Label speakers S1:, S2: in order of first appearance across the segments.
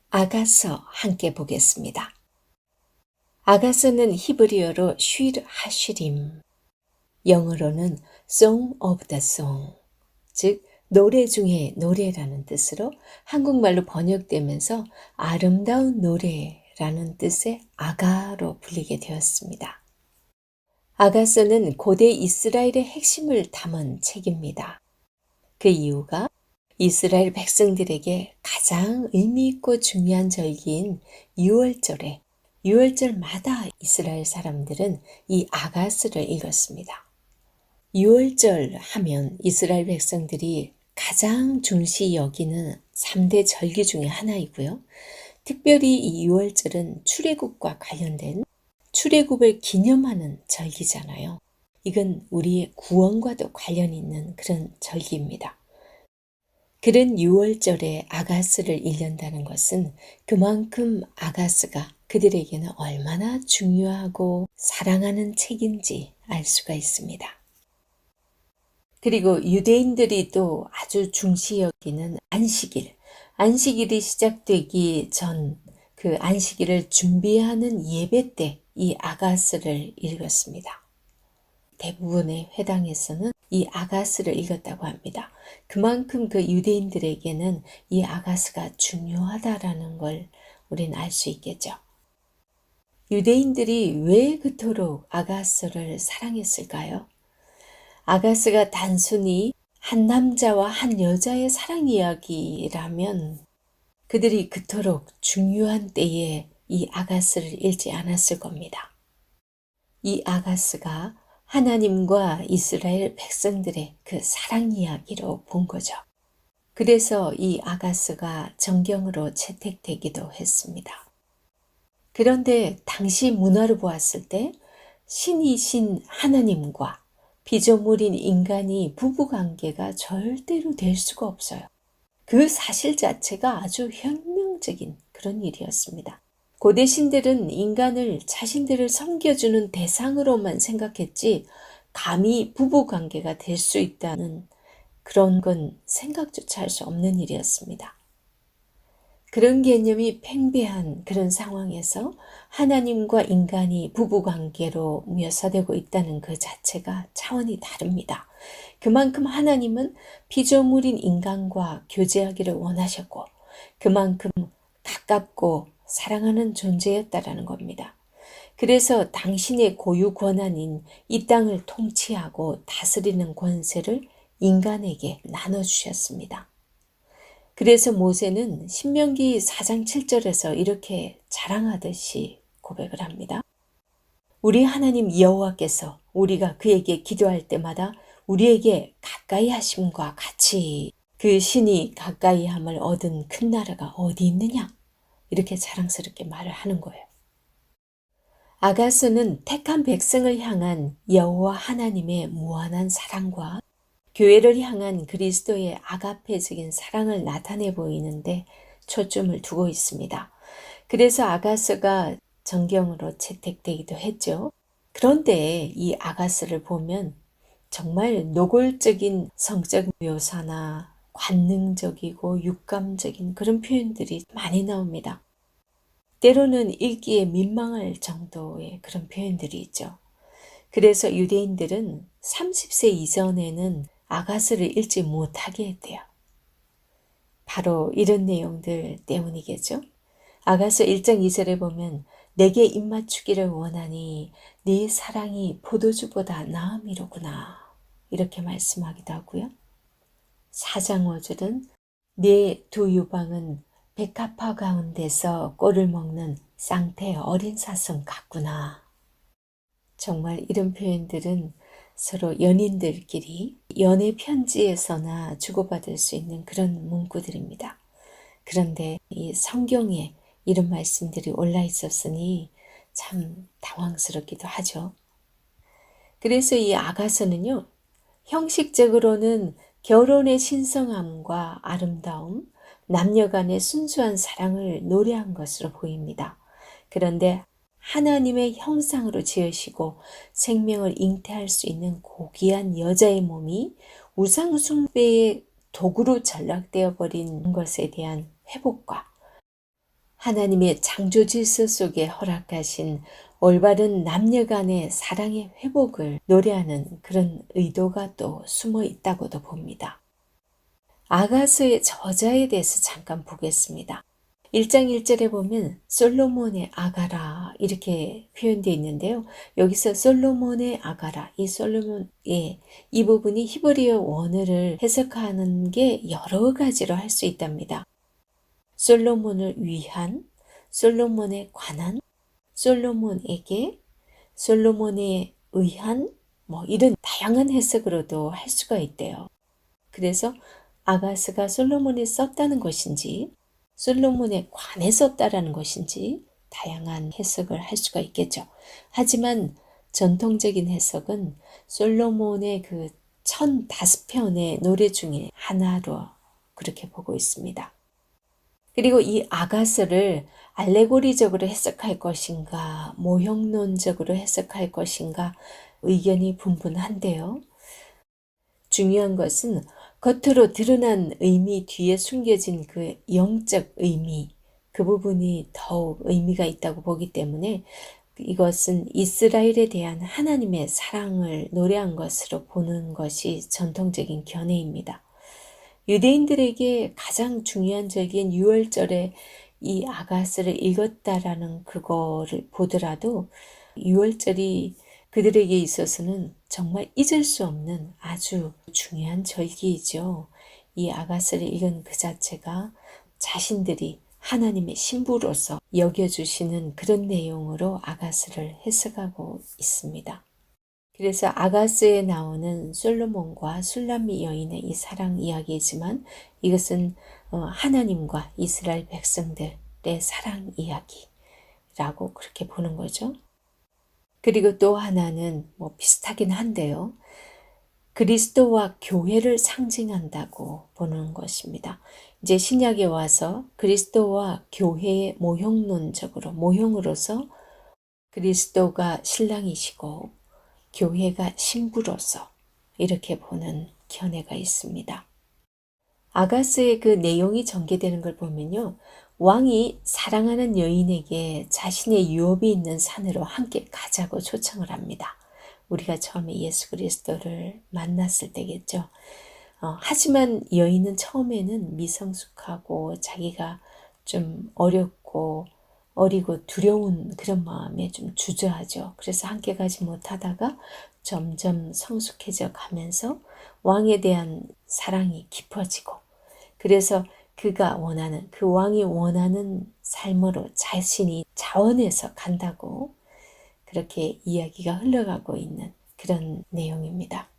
S1: 아가서 함께 보겠습니다. 아가서는 히브리어로 쉔 하시림, 영어로는 Song of the Song, 즉 노래 중에 노래라는 뜻으로 한국말로 번역되면서 아름다운 노래라는 뜻의 아가로 불리게 되었습니다. 아가서는 고대 이스라엘의 핵심을 담은 책입니다. 그 이유가 이스라엘 백성들에게 가장 의미 있고 중요한 절기인 유월절에 유월절마다 이스라엘 사람들은 이 아가스를 읽었습니다. 유월절 하면 이스라엘 백성들이 가장 중시 여기는 3대 절기 중에 하나이고요. 특별히 이 유월절은 출애굽과 관련된 출애굽을 기념하는 절기잖아요. 이건 우리의 구원과도 관련 있는 그런 절기입니다. 그런 유월절에 아가스를 읽는다는 것은 그만큼 아가스가 그들에게는 얼마나 중요하고 사랑하는 책인지 알 수가 있습니다. 그리고 유대인들이 또 아주 중시 여기는 안식일이 시작되기 전 그 안식일을 준비하는 예배 때 이 아가스를 읽었습니다. 대부분의 회당에서는 이 아가스를 읽었다고 합니다. 그만큼 그 유대인들에게는 이 아가스가 중요하다라는 걸 우리는 알 수 있겠죠. 유대인들이 왜 그토록 아가스를 사랑했을까요? 아가스가 단순히 한 남자와 한 여자의 사랑 이야기라면 그들이 그토록 중요한 때에 이 아가스를 읽지 않았을 겁니다. 이 아가스가 하나님과 이스라엘 백성들의 그 사랑 이야기로 본 거죠. 그래서 이 아가스가 정경으로 채택되기도 했습니다. 그런데 당시 문화로 보았을 때 신이신 하나님과 피조물인 인간이 부부관계가 절대로 될 수가 없어요. 그 사실 자체가 아주 혁명적인 그런 일이었습니다. 고대 신들은 인간을 자신들을 섬겨주는 대상으로만 생각했지 감히 부부관계가 될 수 있다는 그런 건 생각조차 할 수 없는 일이었습니다. 그런 개념이 팽배한 그런 상황에서 하나님과 인간이 부부관계로 묘사되고 있다는 그 자체가 차원이 다릅니다. 그만큼 하나님은 피조물인 인간과 교제하기를 원하셨고 그만큼 가깝고 사랑하는 존재였다라는 겁니다. 그래서 당신의 고유 권한인 이 땅을 통치하고 다스리는 권세를 인간에게 나눠주셨습니다. 그래서 모세는 신명기 4장 7절에서 이렇게 자랑하듯이 고백을 합니다. 우리 하나님 여호와께서 우리가 그에게 기도할 때마다 우리에게 가까이 하심과 같이 그 신이 가까이 함을 얻은 큰 나라가 어디 있느냐? 이렇게 자랑스럽게 말을 하는 거예요. 아가스는 택한 백성을 향한 여호와 하나님의 무한한 사랑과 교회를 향한 그리스도의 아가페적인 사랑을 나타내 보이는데 초점을 두고 있습니다. 그래서 아가스가 정경으로 채택되기도 했죠. 그런데 이 아가스를 보면 정말 노골적인 성적 묘사나 관능적이고 육감적인 그런 표현들이 많이 나옵니다. 때로는 읽기에 민망할 정도의 그런 표현들이 있죠. 그래서 유대인들은 30세 이전에는 아가스를 읽지 못하게 했대요. 바로 이런 내용들 때문이겠죠. 아가서 1장 2절에 보면 내게 입맞추기를 원하니 네 사랑이 포도주보다 나음이로구나 이렇게 말씀하기도 하고요. 4장 5절은 네 두 유방은 백합화 가운데서 꼴을 먹는 쌍태 어린 사슴 같구나. 정말 이런 표현들은 서로 연인들끼리 연애 편지에서나 주고받을 수 있는 그런 문구들입니다. 그런데 이 성경에 이런 말씀들이 올라 있었으니 참 당황스럽기도 하죠. 그래서 이 아가서는요, 형식적으로는 결혼의 신성함과 아름다움, 남녀 간의 순수한 사랑을 노래한 것으로 보입니다. 그런데 하나님의 형상으로 지으시고 생명을 잉태할 수 있는 고귀한 여자의 몸이 우상 숭배의 도구로 전락되어 버린 것에 대한 회복과 하나님의 창조 질서 속에 허락하신 올바른 남녀 간의 사랑의 회복을 노래하는 그런 의도가 또 숨어 있다고도 봅니다. 아가서의 저자에 대해서 잠깐 보겠습니다. 1장 1절에 보면 솔로몬의 아가라 이렇게 표현되어 있는데요. 여기서 솔로몬의 아가라, 이 솔로몬의 이 부분이 히브리어 원어를 해석하는 게 여러 가지로 할 수 있답니다. 솔로몬을 위한, 솔로몬에 관한, 솔로몬에게, 솔로몬에 의한 이런 다양한 해석으로도 할 수가 있대요. 그래서 아가스가 솔로몬이 썼다는 것인지 솔로몬에 관해 썼다라는 것인지 다양한 해석을 할 수가 있겠죠. 하지만 전통적인 해석은 솔로몬의 그 1005편의 노래 중에 하나로 그렇게 보고 있습니다. 그리고 이 아가스를 알레고리적으로 해석할 것인가, 모형론적으로 해석할 것인가 의견이 분분한데요. 중요한 것은 겉으로 드러난 의미 뒤에 숨겨진 그 영적 의미, 그 부분이 더욱 의미가 있다고 보기 때문에 이것은 이스라엘에 대한 하나님의 사랑을 노래한 것으로 보는 것이 전통적인 견해입니다. 유대인들에게 가장 중요한 절기인 6월절에 이 아가스를 읽었다라는 그거를 보더라도 6월절이 그들에게 있어서는 정말 잊을 수 없는 아주 중요한 절기이죠. 이 아가스를 읽은 그 자체가 자신들이 하나님의 신부로서 여겨주시는 그런 내용으로 아가스를 해석하고 있습니다. 그래서 아가스에 나오는 솔로몬과 술람미 여인의 이 사랑 이야기이지만 이것은 하나님과 이스라엘 백성들의 사랑 이야기라고 그렇게 보는 거죠. 그리고 또 하나는 비슷하긴 한데요. 그리스도와 교회를 상징한다고 보는 것입니다. 이제 신약에 와서 그리스도와 교회의 모형으로서 그리스도가 신랑이시고 교회가 신부로서 이렇게 보는 견해가 있습니다. 아가스의 그 내용이 전개되는 걸 보면요. 왕이 사랑하는 여인에게 자신의 유업이 있는 산으로 함께 가자고 초청을 합니다. 우리가 처음에 예수 그리스도를 만났을 때겠죠. 하지만 여인은 처음에는 미성숙하고 자기가 좀 어리고 두려운 그런 마음에 좀 주저하죠. 그래서 함께 가지 못하다가 점점 성숙해져 가면서 왕에 대한 사랑이 깊어지고 그래서 그 왕이 원하는 삶으로 자신이 자원해서 간다고 그렇게 이야기가 흘러가고 있는 그런 내용입니다.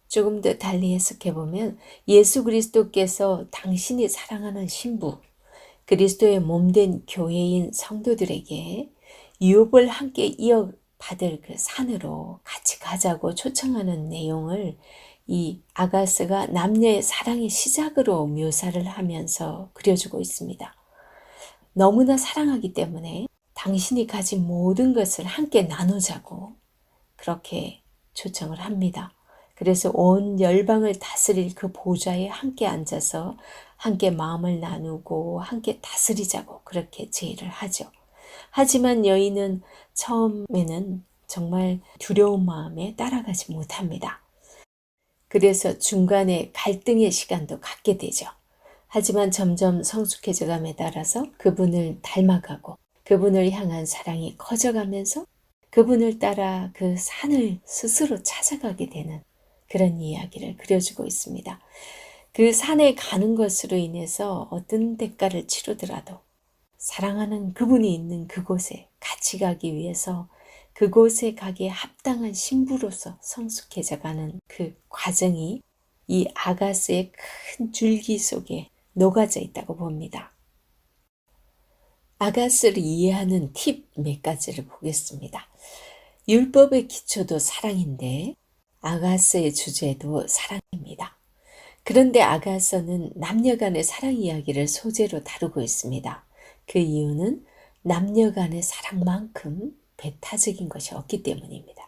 S1: 조금 더 달리 해석해보면 예수 그리스도께서 당신이 사랑하는 신부, 그리스도의 몸된 교회인 성도들에게 유업을 함께 이어받을 그 산으로 같이 가자고 초청하는 내용을 이 아가스가 남녀의 사랑의 시작으로 묘사를 하면서 그려주고 있습니다. 너무나 사랑하기 때문에 당신이 가진 모든 것을 함께 나누자고 그렇게 초청을 합니다. 그래서 온 열방을 다스릴 그 보좌에 함께 앉아서 함께 마음을 나누고 함께 다스리자고 그렇게 제의를 하죠. 하지만 여인은 처음에는 정말 두려운 마음에 따라가지 못합니다. 그래서 중간에 갈등의 시간도 갖게 되죠. 하지만 점점 성숙해져 감에 따라서 그분을 닮아가고 그분을 향한 사랑이 커져가면서 그분을 따라 그 산을 스스로 찾아가게 되는 그런 이야기를 그려주고 있습니다. 그 산에 가는 것으로 인해서 어떤 대가를 치르더라도 사랑하는 그분이 있는 그곳에 같이 가기 위해서 그곳에 가기에 합당한 신부로서 성숙해져 가는 그 과정이 이 아가스의 큰 줄기 속에 녹아져 있다고 봅니다. 아가스를 이해하는 팁 몇 가지를 보겠습니다. 율법의 기초도 사랑인데 아가스의 주제도 사랑입니다. 그런데 아가서는 남녀 간의 사랑 이야기를 소재로 다루고 있습니다. 그 이유는 남녀 간의 사랑만큼 배타적인 것이 없기 때문입니다.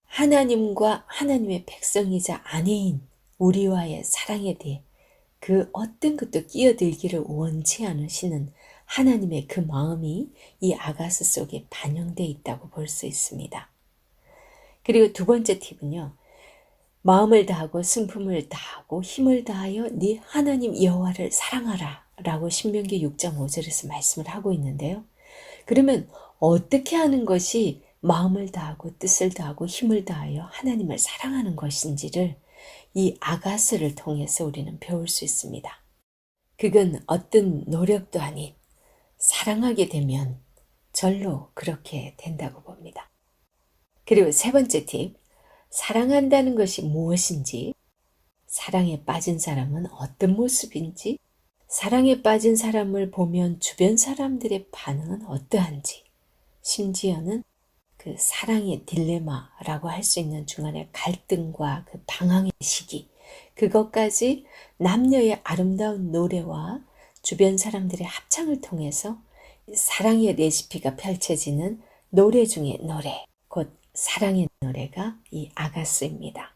S1: 하나님과 하나님의 백성이자 아내인 우리와의 사랑에 대해 그 어떤 것도 끼어들기를 원치 않으시는 하나님의 그 마음이 이 아가스 속에 반영되어 있다고 볼 수 있습니다. 그리고 두 번째 팁은요. 마음을 다하고 승품을 다하고 힘을 다하여 네 하나님 여호와를 사랑하라 라고 신명기 6장 5절에서 말씀을 하고 있는데요. 그러면 어떻게 하는 것이 마음을 다하고 뜻을 다하고 힘을 다하여 하나님을 사랑하는 것인지를 이 아가스를 통해서 우리는 배울 수 있습니다. 그건 어떤 노력도 아닌 사랑하게 되면 절로 그렇게 된다고 봅니다. 그리고 세 번째 팁, 사랑한다는 것이 무엇인지, 사랑에 빠진 사람은 어떤 모습인지, 사랑에 빠진 사람을 보면 주변 사람들의 반응은 어떠한지, 심지어는 그 사랑의 딜레마라고 할 수 있는 중간에 갈등과 그 방황의 시기, 그것까지 남녀의 아름다운 노래와 주변 사람들의 합창을 통해서 사랑의 레시피가 펼쳐지는 노래 중의 노래, 곧 사랑의 노래가 이 아가스입니다.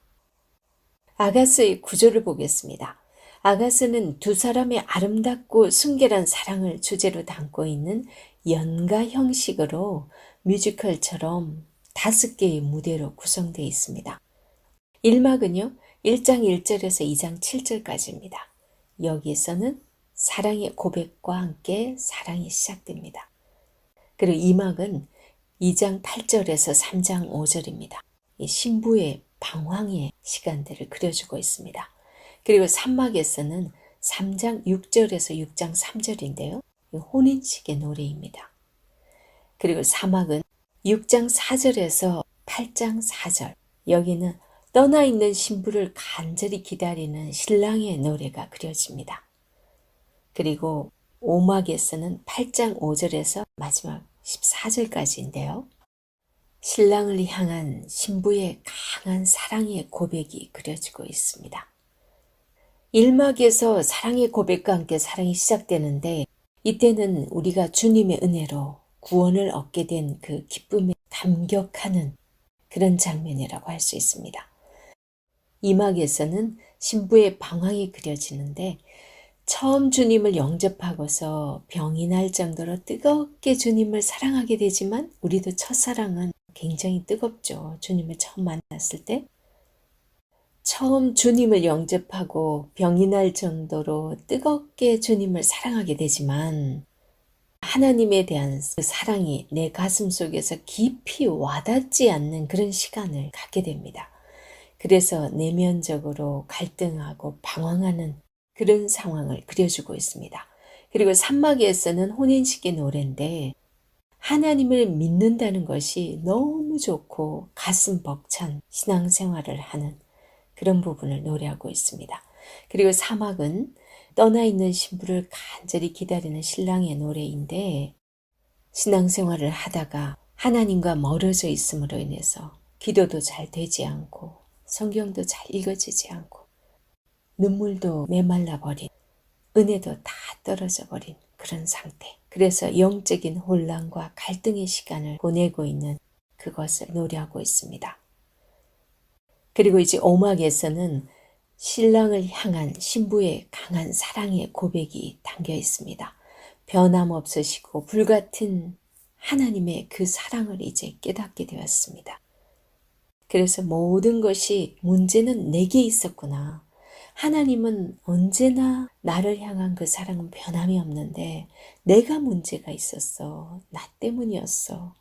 S1: 아가스의 구조를 보겠습니다. 아가스는 두 사람의 아름답고 순결한 사랑을 주제로 담고 있는 연가 형식으로 뮤지컬처럼 5개의 무대로 구성되어 있습니다. 1막은요. 1장 1절에서 2장 7절까지입니다. 여기에서는 사랑의 고백과 함께 사랑이 시작됩니다. 그리고 2막은 2장 8절에서 3장 5절입니다. 이 신부의 방황의 시간들을 그려주고 있습니다. 그리고 3막에서는 3장 6절에서 6장 3절인데요. 혼인식의 노래입니다. 그리고 4막은 6장 4절에서 8장 4절, 여기는 떠나 있는 신부를 간절히 기다리는 신랑의 노래가 그려집니다. 그리고 5막에서는 8장 5절에서 마지막 14절까지인데요. 신랑을 향한 신부의 강한 사랑의 고백이 그려지고 있습니다. 1막에서 사랑의 고백과 함께 사랑이 시작되는데, 이때는 우리가 주님의 은혜로 구원을 얻게 된 그 기쁨에 감격하는 그런 장면이라고 할 수 있습니다. 2막에서는 신부의 방황이 그려지는데, 처음 주님을 영접하고서 병이 날 정도로 뜨겁게 주님을 사랑하게 되지만, 우리도 첫사랑은 굉장히 뜨겁죠. 주님을 처음 만났을 때. 처음 주님을 영접하고 병이 날 정도로 뜨겁게 주님을 사랑하게 되지만, 하나님에 대한 그 사랑이 내 가슴 속에서 깊이 와닿지 않는 그런 시간을 갖게 됩니다. 그래서 내면적으로 갈등하고 방황하는 그런 상황을 그려주고 있습니다. 그리고 3막에서는 혼인식의 노래인데, 하나님을 믿는다는 것이 너무 좋고 가슴 벅찬 신앙생활을 하는 그런 부분을 노래하고 있습니다. 그리고 4막은 떠나 있는 신부를 간절히 기다리는 신랑의 노래인데, 신앙생활을 하다가 하나님과 멀어져 있음으로 인해서 기도도 잘 되지 않고 성경도 잘 읽어지지 않고 눈물도 메말라 버린, 은혜도 다 떨어져 버린 그런 상태. 그래서 영적인 혼란과 갈등의 시간을 보내고 있는 그것을 노래하고 있습니다. 그리고 이제 5막에서는 신랑을 향한 신부의 강한 사랑의 고백이 담겨 있습니다. 변함없으시고 불같은 하나님의 그 사랑을 이제 깨닫게 되었습니다. 그래서 모든 것이 문제는 내게 있었구나. 하나님은 언제나 나를 향한 그 사랑은 변함이 없는데 내가 문제가 있었어. 나 때문이었어.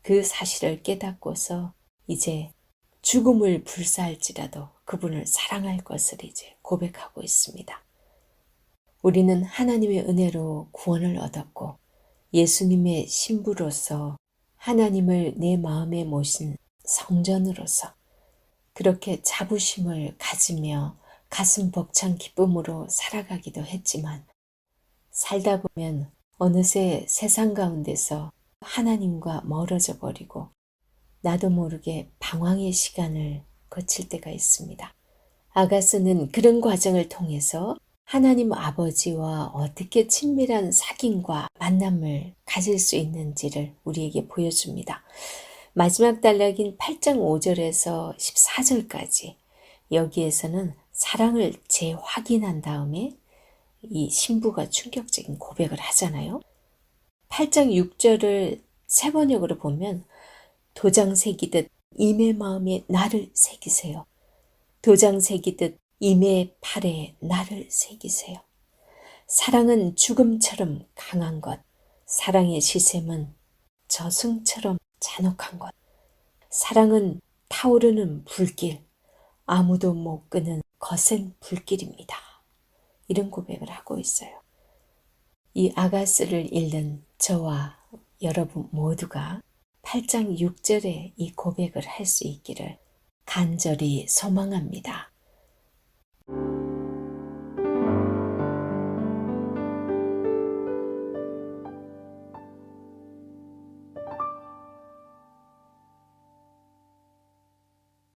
S1: 그 사실을 깨닫고서 이제 죽음을 불사할지라도 그분을 사랑할 것을 이제 고백하고 있습니다. 우리는 하나님의 은혜로 구원을 얻었고 예수님의 신부로서 하나님을 내 마음에 모신 성전으로서 그렇게 자부심을 가지며 가슴 벅찬 기쁨으로 살아가기도 했지만, 살다 보면 어느새 세상 가운데서 하나님과 멀어져 버리고 나도 모르게 방황의 시간을 거칠 때가 있습니다. 아가스는 그런 과정을 통해서 하나님 아버지와 어떻게 친밀한 사귐과 만남을 가질 수 있는지를 우리에게 보여줍니다. 마지막 단락인 8장 5절에서 14절까지 여기에서는 사랑을 재확인한 다음에 이 신부가 충격적인 고백을 하잖아요. 8장 6절을 새 번역으로 보면 도장 새기듯 임의 마음에 나를 새기세요. 도장 새기듯 임의 팔에 나를 새기세요. 사랑은 죽음처럼 강한 것, 사랑의 시샘은 저승처럼 잔혹한 것, 사랑은 타오르는 불길, 아무도 못 끄는 거센 불길입니다. 이런 고백을 하고 있어요. 이 아가스를 읽는 저와 여러분 모두가 8장 6절에 이 고백을 할 수 있기를 간절히 소망합니다.